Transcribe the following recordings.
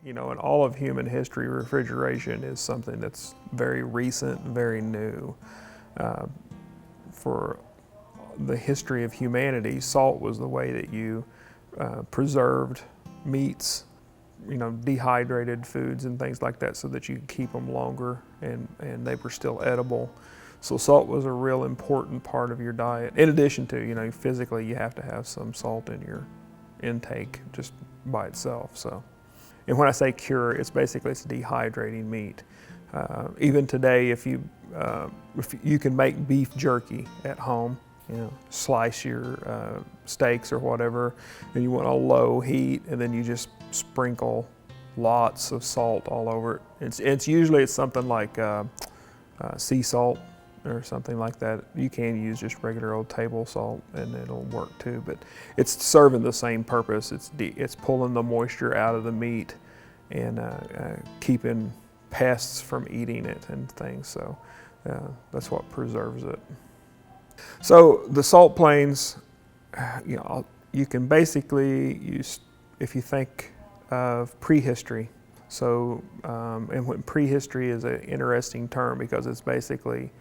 You know, in all of human history, refrigeration is something that's very recent, very new. Uh, for the history of humanity, salt was the way that you preserved meats, you know, dehydrated foods and things like that so that you could keep them longer and they were still edible. So salt was a real important part of your diet. In addition to, you know, physically you have to have some salt in your intake just by itself. So, and when I say cure, it's basically it's dehydrating meat. Even today, if you can make beef jerky at home, you know, slice your steaks or whatever, and you want a low heat, and then you just sprinkle lots of salt all over it. It's usually something like sea salt or something like that. You can use just regular old table salt, and it'll work too. But it's serving the same purpose. It's pulling the moisture out of the meat and keeping pests from eating it and things. So that's what preserves it. So the salt plains, you know, you can basically use, if you think of prehistory. So, and when prehistory is an interesting term because it's basically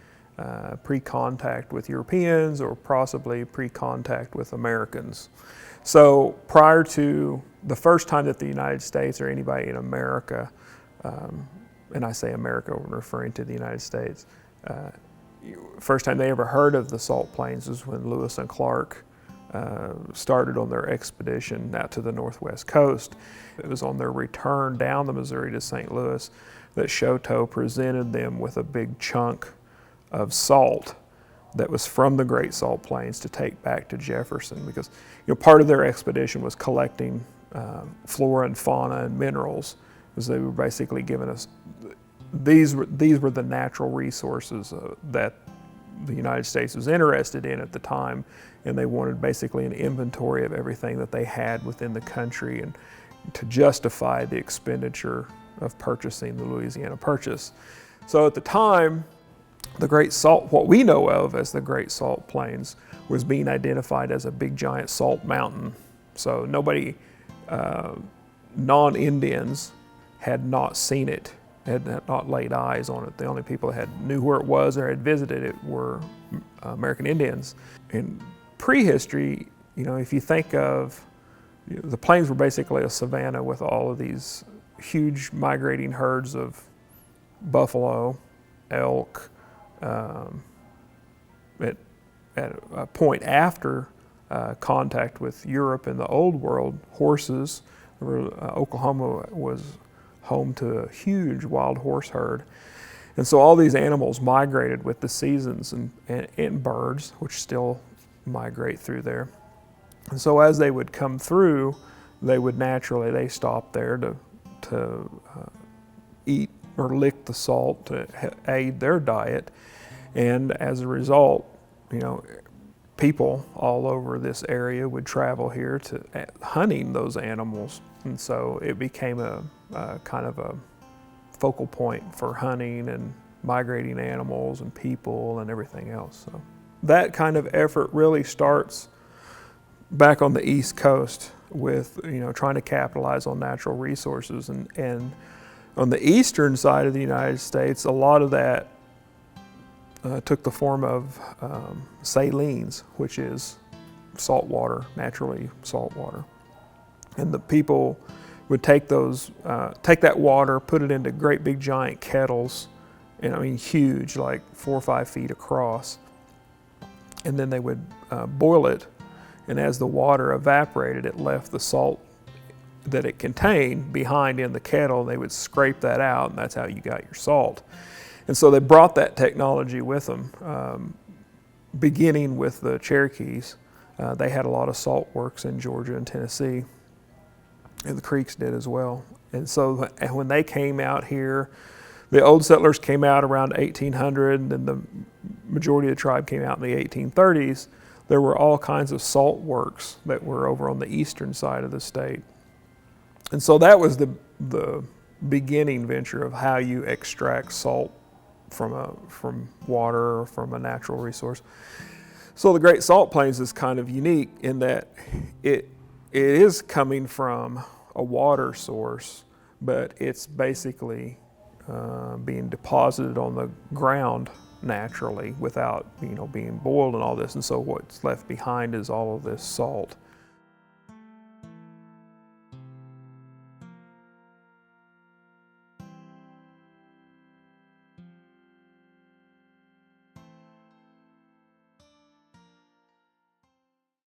pre-contact with Europeans or possibly pre-contact with Americans. So prior to the first time that the United States or anybody in America, and I say America when referring to the United States, first time they ever heard of the salt plains was when Lewis and Clark started on their expedition out to the northwest coast. It was on their return down the Missouri to St. Louis that Chouteau presented them with a big chunk of salt that was from the Great Salt Plains to take back to Jefferson, because you know part of their expedition was collecting flora and fauna and minerals, because they were basically giving us these were the natural resources that the United States was interested in at the time, and they wanted basically an inventory of everything that they had within the country and to justify the expenditure of purchasing the Louisiana Purchase. So at the time, the Great Salt, what we know of as the Great Salt Plains, was being identified as a big giant salt mountain. So nobody, non-Indians, had not seen it, had not laid eyes on it. The only people that knew where it was or had visited it were American Indians. In prehistory, you know, if you think of, you know, the plains were basically a savanna with all of these huge migrating herds of buffalo, elk. At a point after contact with Europe and the Old World, horses. Oklahoma was home to a huge wild horse herd. And so all these animals migrated with the seasons, and birds, which still migrate through there. And so as they would come through, they stopped there to eat or lick the salt to aid their diet. And as a result, you know, people all over this area would travel here to hunting those animals. And so it became a kind of a focal point for hunting and migrating animals and people and everything else. So that kind of effort really starts back on the East Coast with, you know, trying to capitalize on natural resources. And on the eastern side of the United States, a lot of that took the form of salines, which is salt water, naturally salt water. And the people would take that water, put it into great big giant kettles, and I mean huge, like 4 or 5 feet across. And then they would boil it, and as the water evaporated, it left the salt that it contained behind in the kettle. They would scrape that out, and that's how you got your salt. And so they brought that technology with them, beginning with the Cherokees. They had a lot of salt works in Georgia and Tennessee, and the Creeks did as well. And so when they came out here, the old settlers came out around 1800, and then the majority of the tribe came out in the 1830s. There were all kinds of salt works that were over on the eastern side of the state. And so that was the beginning venture of how you extract salt from water or from a natural resource. So the Great Salt Plains is kind of unique in that it is coming from a water source, but it's basically being deposited on the ground naturally without being boiled and all this. And so what's left behind is all of this salt